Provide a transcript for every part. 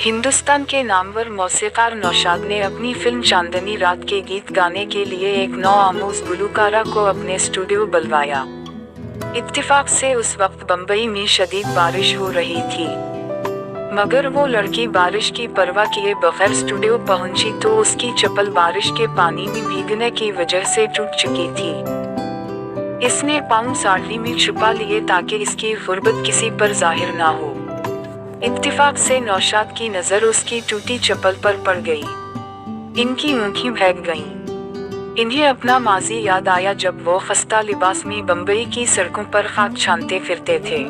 हिंदुस्तान के नामवर मौसीकार नौशाद ने अपनी फिल्म चांदनी रात के गीत गाने के लिए एक नौ आमोज गुलकारा को अपने स्टूडियो बुलवाया। इत्तेफाक से उस वक्त बम्बई में शदीद बारिश हो रही थी, मगर वो लड़की बारिश की परवाह किए बगैर स्टूडियो पहुंची तो उसकी चप्पल बारिश के पानी में भीगने की वजह से टूट चुकी थी। इसने पाँव साड़ी में छुपा लिए ताकि इसकी गुर्बत किसी पर जाहिर ना हो। इत्तेफाक से नौशाद की नजर उसकी टूटी चप्पल पर पड़ गई। इनकी आंखें भग गईं। इन्हें अपना माजी याद आया जब वो खस्ता लिबास में बम्बई की सड़कों पर खाक छानते फिरते थे।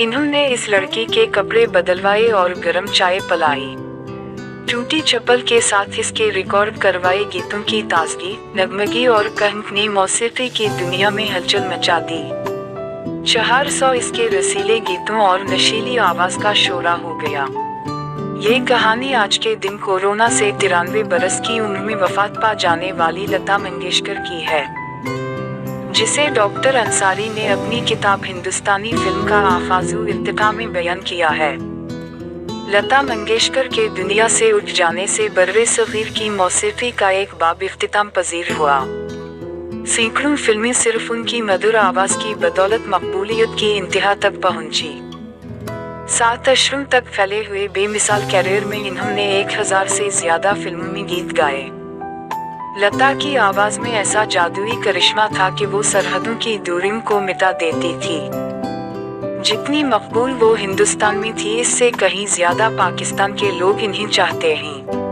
इन्होंने इस लड़की के कपड़े बदलवाए और गर्म चाय पिलाई। टूटी चप्पल के साथ इसके रिकॉर्ड करवाए गीतों की ताजगी, नगमगी और कहक ने मौसीकी की दुनिया में हलचल मचा दी। 400 इसके रसीले गीतों और नशीली आवाज का शोरा हो गया। ये कहानी आज के दिन कोरोना से 93 बरस की उम्र में वफात पा जाने वाली लता मंगेशकर की है, जिसे डॉक्टर अंसारी ने अपनी किताब हिंदुस्तानी फिल्म का आगाज़ इर्तिका में बयान किया है। लता मंगेशकर के दुनिया से उठ जाने से बर्रे सगीर की मौसीकी का एक बाब इख्तिताम पजीर हुआ। सैकड़ों फिल्में सिर्फ उनकी मधुर आवाज की बदौलत मकबूलियत की इंतहा तक पहुंची। 7 अशरों तक फैले हुए बेमिसाल कैरियर में इन्होंने 1000 से ज्यादा फिल्मों में गीत गाए। लता की आवाज में ऐसा जादुई करिश्मा था कि वो सरहदों की दूरियों को मिटा देती थी। जितनी मकबूल वो हिंदुस्तान में थी, इससे कहीं ज्यादा पाकिस्तान के लोग इन्हें चाहते हैं।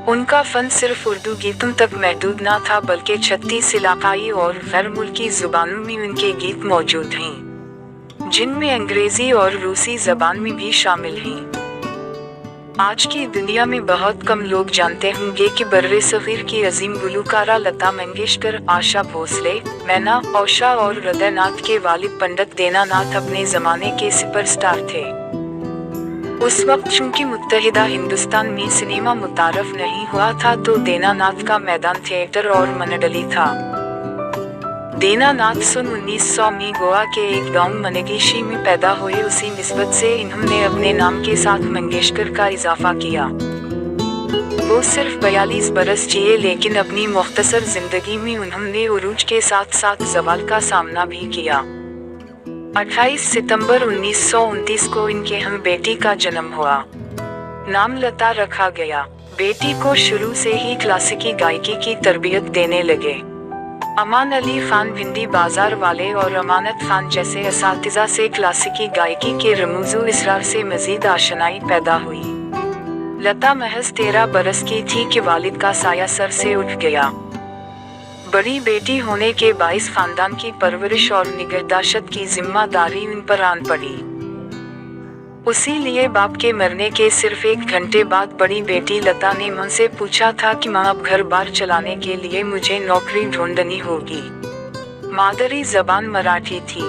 उनका फन सिर्फ उर्दू गीतों तक महदूद न था, बल्कि 36 इलाकाई और गैर मुल्की जुबानों में उनके गीत मौजूद हैं, जिनमें अंग्रेजी और रूसी जबान में भी शामिल हैं। आज की दुनिया में बहुत कम लोग जानते होंगे कि बर्रे सगीर की अजीम गुलकारा लता मंगेशकर, आशा भोसले, मैना, औशा और हृदयनाथ के वालिद पंडित दीनानाथ अपने जमाने के सुपरस्टार थे। उस वक्त चूंकि मुत्तहिदा हिंदुस्तान में सिनेमा मुतारफ नहीं हुआ था, तो दीनानाथ का मैदान थिएटर और मंडली था। दीनानाथ सन 1900 में गोवा के एक गांव मनगेशी में पैदा हुए। उसी निस्बत से इन्होंने अपने नाम के साथ मंगेशकर का इजाफा किया। वो सिर्फ 42 बरस जिए, लेकिन अपनी मुख्तसर जिंदगी में उन्होंने उरूज के साथ साथ ज़वाल का सामना भी किया। 28 सितंबर 1929 को इनके हम बेटी का जन्म हुआ। नाम लता रखा गया। बेटी को शुरू से ही क्लासिकी गायकी की तरबियत देने लगे। अमान अली खान भिंडी बाजार वाले और अमानत खान जैसे असातिज़ा से क्लासिकी गायकी के रमूज़ो इसरार से मजीद आशनाई पैदा हुई। लता महज 13 बरस की थी कि वालिद का साया सर से उठ गया। बड़ी बेटी होने के बाइस खानदान की परवरिश और निगहदाश्त की जिम्मेदारी उन पर आन पड़ी। उसी लिए बाप के मरने के सिर्फ 1 घंटे बाद बड़ी बेटी लता ने मुझसे पूछा था कि माँ, अब घर बार चलाने के लिए मुझे नौकरी ढूंढनी होगी। मादरी जबान मराठी थी।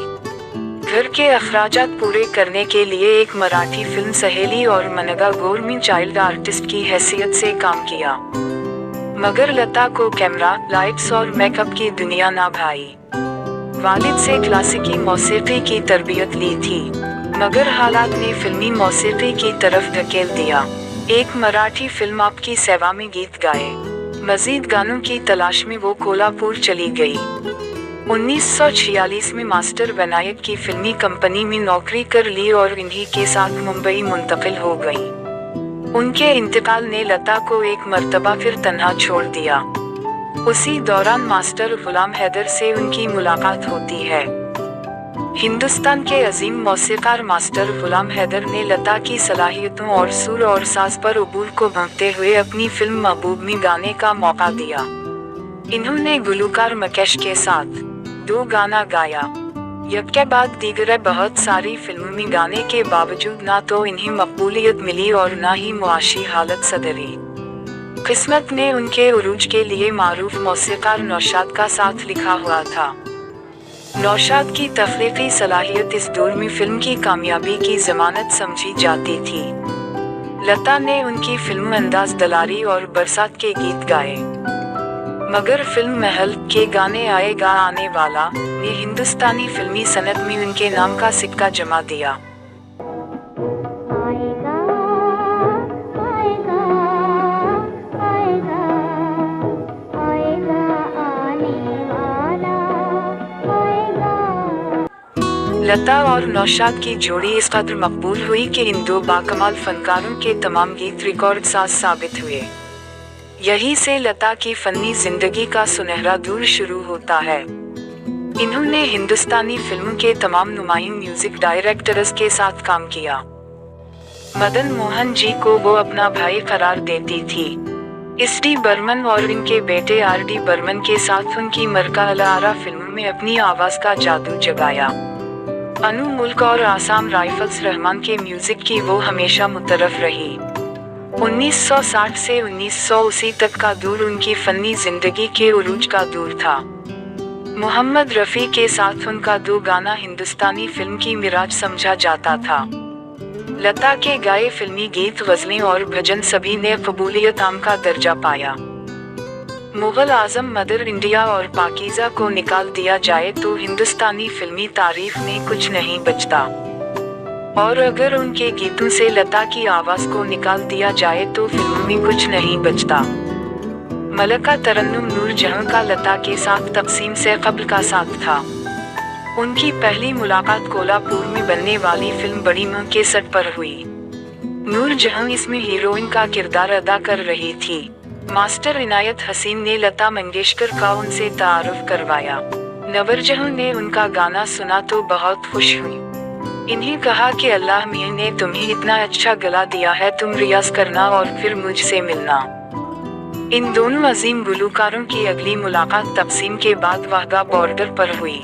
घर के अखराजात पूरे करने के लिए एक मराठी फिल्म सहेली और मनगा गोर में चाइल्ड आर्टिस्ट की हैसियत से काम किया, मगर लता को कैमरा, लाइट्स और मेकअप की दुनिया ना भाई। वालिद से क्लासिकी मौसीकी की तरबियत ली थी, मगर हालात ने फिल्मी मौसीकी की तरफ धकेल दिया। एक मराठी फिल्म आपकी सेवा में गीत गाए। मजीद गानों की तलाश में वो कोल्हापुर चली गई। 1946 में मास्टर विनायक की फिल्मी कंपनी में नौकरी कर ली और इन्हीं के साथ मुंबई मुंतकिल हो गई। उनके इंतकाल ने लता को एक मर्तबा फिर तन्हा छोड़ दिया। उसी दौरान मास्टर गुलाम हैदर से उनकी मुलाकात होती है। हिंदुस्तान के अजीम मौसीकार मास्टर गुलाम हैदर ने लता की सलाहियतों और सुर और साज पर उबूर को भोंकते हुए अपनी फिल्म महबूब में गाने का मौका दिया। इन्होंने गुलकार मकेश के साथ 2 गाना गाया। एक के बाद दीगर बहुत सारी फिल्मों में गाने के बावजूद ना तो इन्हें मकबूलियत मिली और ना ही मुआशी हालत सदरी। किस्मत ने उनके उरूज के लिए मारूफ मौसीकार नौशाद का साथ लिखा हुआ था। नौशाद की तख्लीकी सलाहियत इस दौर में फिल्म की कामयाबी की जमानत समझी जाती थी। लता ने उनकी फिल्म अंदाज दलारी और बरसात के गीत गाए, मगर फिल्म महल के गाने आएगा आने वाला ने हिंदुस्तानी फिल्मी सनत में उनके नाम का सिक्का जमा दिया। लता और नौशाद की जोड़ी इस कदर मकबूल हुई कि इन दो बाकमाल फनकारों के तमाम गीत रिकॉर्ड साज साबित हुए। यही से लता की फनी जिंदगी का सुनहरा दौर शुरू होता है। इन्होंने हिंदुस्तानी फिल्मों के तमाम नुमाइंद म्यूजिक डायरेक्टर्स के साथ काम किया। मदन मोहन जी को वो अपना भाई करार देती थी। एस डी बर्मन और इनके बेटे आर डी बर्मन के साथ उनकी मरका अलारा फिल्म में अपनी आवाज का जादू जगाया। अनु मुल्क और आसाम राइफल्स रहमान के म्यूजिक की वो हमेशा मुतरफ रही। 1960 से 1980 तक का दौर उनकी फनी जिंदगी के उरूज का दौर था। मोहम्मद रफ़ी के साथ उनका दो गाना हिंदुस्तानी फिल्म की मिराज समझा जाता था। लता के गाए फिल्मी गीत, गजलें और भजन सभी ने कबूलियत आम का दर्जा पाया। मुगल आजम, मदर इंडिया और पाकीज़ा को निकाल दिया जाए तो हिंदुस्तानी फिल्मी तारीफ में कुछ नहीं बचता, और अगर उनके गीतों से लता की आवाज को निकाल दिया जाए तो फिल्म में कुछ नहीं बचता। मलका तरन्नुम नूरजहां का लता के साथ तकसीम से कब्ल का साथ था। उनकी पहली मुलाकात कोल्हापुर में बनने वाली फिल्म बड़ी मां के सेट पर हुई। नूरजहां इसमें हीरोइन का किरदार अदा कर रही थी। मास्टर इनायत हसीन ने लता मंगेशकर का उनसे तारुफ करवाया। नवरजहां ने उनका गाना सुना तो बहुत खुश हुई। इन्हें कहा कि अल्लाह मियां ने तुम्हें इतना अच्छा गला दिया है, तुम रियाज करना और फिर मुझसे मिलना। इन दोनों अजीम गुलकारों की अगली मुलाकात तकसीम के बाद वाघा बॉर्डर पर हुई।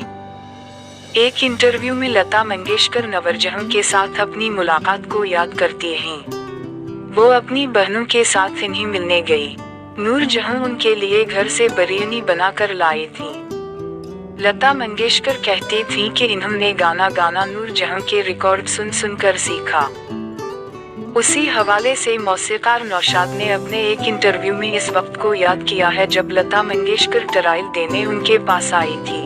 एक इंटरव्यू में लता मंगेशकर नवरजहां के साथ अपनी मुलाकात को याद करती हैं। वो अपनी बहनों के साथ इन्हें मिलने गई। नूरजहां उनके लिए घर से बिरयानी बनाकर लाई थी। लता मंगेशकर कहती थीं कि इन्होंने गाना गाना नूरजहां के रिकॉर्ड सुन सुनकर सीखा। उसी हवाले से मौसीकार नौशाद ने अपने एक इंटरव्यू में इस वक्त को याद किया है जब लता मंगेशकर ट्रायल देने उनके पास आई थी।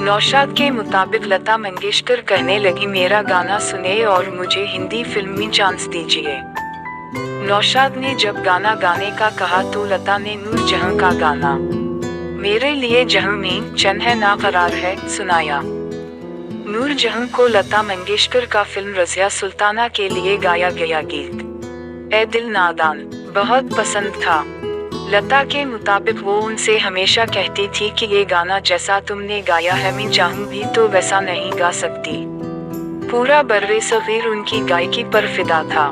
नौशाद के मुताबिक लता मंगेशकर कहने लगी, मेरा गाना सुने और मुझे हिंदी फिल्म में चांस दीजिए। नौशाद ने जब गाना गाने का कहा तो लता ने नूरजहां का गाना मेरे लिए जहां में चैन है ना करार है सुनाया। नूरजहां को लता मंगेशकर का फिल्म रज़िया सुल्ताना के लिए गाया गया गीत ए दिल नादान बहुत पसंद था। लता के मुताबिक वो उनसे हमेशा कहती थी कि ये गाना जैसा तुमने गाया है मैं चाहूँ भी तो वैसा नहीं गा सकती। पूरा बर्रे सगीर उनकी गायकी पर फिदा था।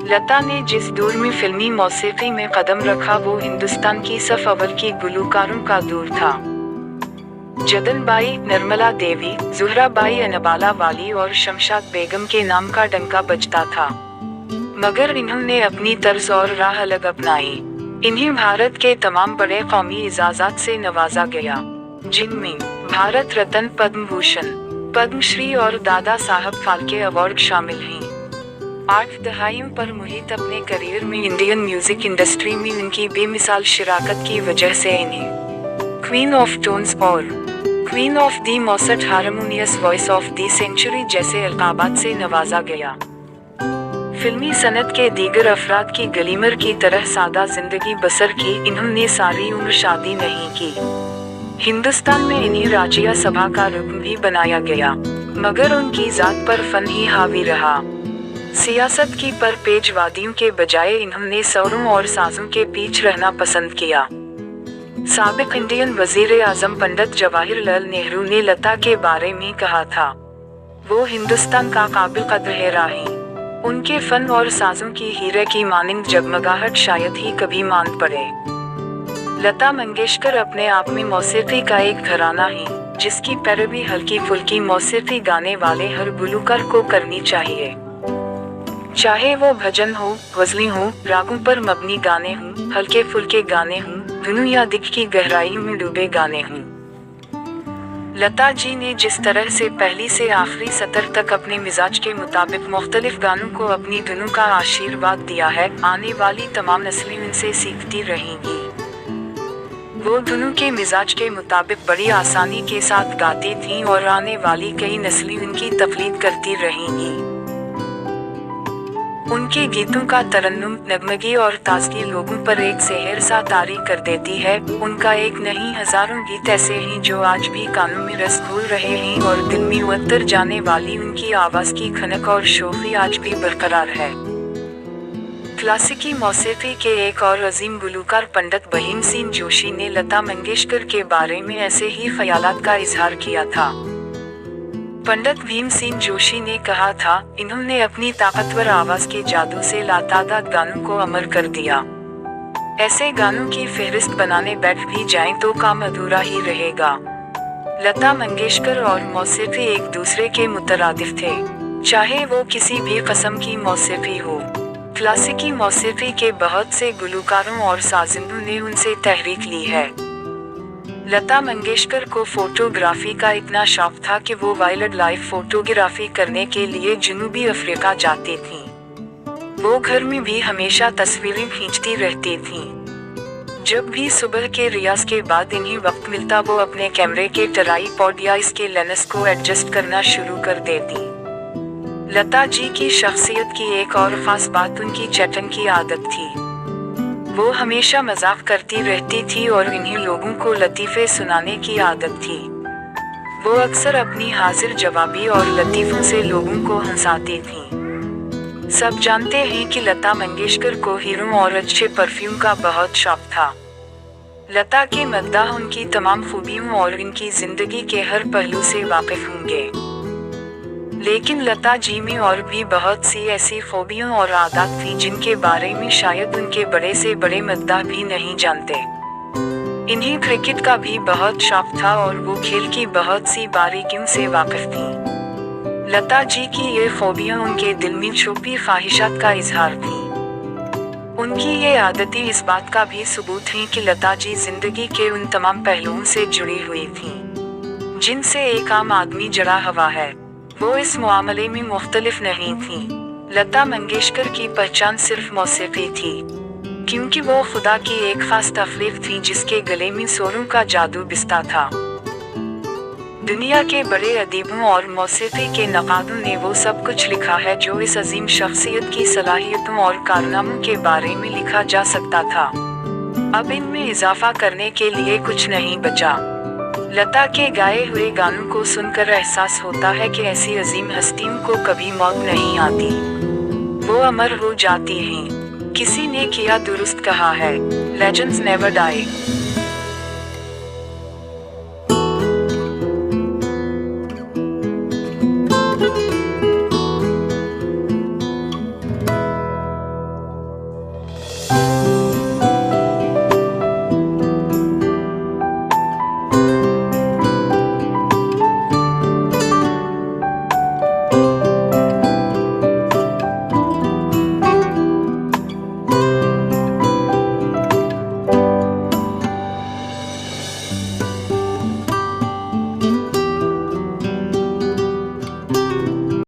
लता ने जिस दौर में फिल्मी मौसीकी में कदम रखा वो हिंदुस्तान की सफ अव्वल की गुलकारों का दौर था। जदन बाई, नर्मला देवी, ज़ुहरा बाई अनबाला वाली और शमशाद बेगम के नाम का डंका बजता था, मगर इन्होंने अपनी तर्ज और राह अलग अपनाई। इन्हें भारत के तमाम बड़े कौमी इजाज़ात से नवाजा गया, जिनमें भारत रत्न, पद्म भूषण, पद्मश्री और दादा साहब फाल्के अवार्ड शामिल हैं। 8 दहाइयों पर मुहित अपने करियर में इंडियन म्यूजिक इंडस्ट्री में उनकी बेमिसाल शिराकत की वजह से इन्हें क्वीन ऑफ टोन्स और queen of the most harmonious voice of the century जैसे अलकाबात से नवाजा गया। फिल्मी सनत के दीगर अफराद की गलीमर की तरह सादा जिंदगी बसर की इन्होंने सारी उम्र शादी नहीं की। हिंदुस्तान में इन्हें राज्य सभा का रुकन भी बनाया गया, मगर उनकी जात पर फन ही हावी रहा। सियासत की परपेज वादियों के बजाय इन्होंने सौरों और साजों के पीछे रहना पसंद किया। साबिक इंडियन वजीर आजम पंडित जवाहरलाल नेहरू ने लता के बारे में कहा था, वो हिंदुस्तान का काबिल कद्र हेरा है। उनके फन और साजों की हीरे की मानिंद जगमगाहट शायद ही कभी मान पड़े। लता मंगेशकर अपने आप में मौसीकी का एक घराना है, जिसकी पैरवी हल्की फुल्की मौसीकी गाने वाले हर गुलकार को करनी चाहिए। चाहे वो भजन हो, गजलें हो, रागों पर मबनी गाने हों, हल्के फुल्के गाने हों, धुन या दिख की गहराई में डूबे गाने हों। लता जी ने जिस तरह से पहली से आखिरी सतर तक अपने मिजाज के मुताबिक मुख्तलिफ गानों को अपनी धुनों का आशीर्वाद दिया है, आने वाली तमाम नस्लें उनसे सीखती रहेंगी। वो धुनों के मिजाज के मुताबिक बड़ी आसानी के साथ गाती थीं और आने वाली कई नस्लें उनकी तकलीद करती रहेंगी। उनके गीतों का तरन्नुम, नगमगी और ताजगी लोगों पर एक सेहर सा तारी कर देती है। उनका एक नहीं हजारों गीत ऐसे हैं जो आज भी कानों में रस घोल रहे हैं और दिल में उतर जाने वाली उनकी आवाज की खनक और शोफी आज भी बरकरार है। क्लासिकी मौसीकी के एक और अजीम गुलूकार पंडित भीम सेन जोशी ने लता मंगेशकर के बारे में ऐसे ही ख्यालात का इजहार किया था। पंडित भीम सेन जोशी ने कहा था, इन्होंने अपनी ताकतवर आवाज के जादू से लातादाद गानों को अमर कर दिया। ऐसे गानों की फहरिस्त बनाने बैठ भी जाएं तो काम अधूरा ही रहेगा। लता मंगेशकर और मौसीकी एक दूसरे के मुतरादिफ थे, चाहे वो किसी भी किस्म की मौसीकी हो। क्लासिकी मौसीकी के बहुत से गुलूकारों और साजिंदों ने उनसे तहरीक ली है। लता मंगेशकर को फोटोग्राफी का इतना शौक था कि वो वाइल्ड लाइफ फोटोग्राफी करने के लिए जनूबी अफ्रीका जाती थीं। वो घर में भी हमेशा तस्वीरें खींचती रहती थीं। जब भी सुबह के रियाज के बाद इन्हें वक्त मिलता वो अपने कैमरे के ट्राइपॉड या इसके लेंस को एडजस्ट करना शुरू कर देती। लता जी की शख्सियत की एक और खास बात उनकी चैटिंग की आदत थी। वो हमेशा मजाक करती रहती थी और इन्हीं लोगों को लतीफ़े सुनाने की आदत थी। वो अक्सर अपनी हाजिर जवाबी और लतीफ़ों से लोगों को हंसाती थीं। सब जानते हैं कि लता मंगेशकर को हीरों और अच्छे परफ्यूम का बहुत शौक था। लता के मद्दाह उनकी तमाम खूबियों और इनकी जिंदगी के हर पहलू से वाकिफ होंगे, लेकिन लता जी में और भी बहुत सी ऐसी खूबियां और आदत थी जिनके बारे में शायद उनके बड़े से बड़े मद्दाह भी नहीं जानते। इन्हें क्रिकेट का भी बहुत शौक था और वो खेल की बहुत सी बारीकियों से वाकिफ थी। लता जी की ये खूबियां उनके दिल में छुपी ख्वाहिशात का इजहार थी। उनकी ये आदतें इस बात का भी सबूत हैं कि लता जी जिंदगी के उन तमाम पहलुओं से जुड़ी हुई थी जिनसे एक आम आदमी जुड़ा हुआ है। वो इस मामले में मुख्तलिफ नहीं थी। लता मंगेशकर की पहचान सिर्फ मौसीकी थी, क्योंकि वो खुदा की एक खास तख्लीक थी जिसके गले में सुरों का जादू बिस्ता था। दुनिया के बड़े अदीबों और मौसीकी के नक़ादों ने वो सब कुछ लिखा है जो इस अजीम शख्सियत की सलाहियतों और कारनामों के बारे में लिखा जा सकता था। अब इनमें इजाफा करने के लिए कुछ नहीं बचा। लता के गाए हुए गानों को सुनकर एहसास होता है कि ऐसी अजीम हस्तियों को कभी मौत नहीं आती, वो अमर हो जाती हैं। किसी ने किया दुरुस्त कहा है, लेजेंड्स नेवर डाई।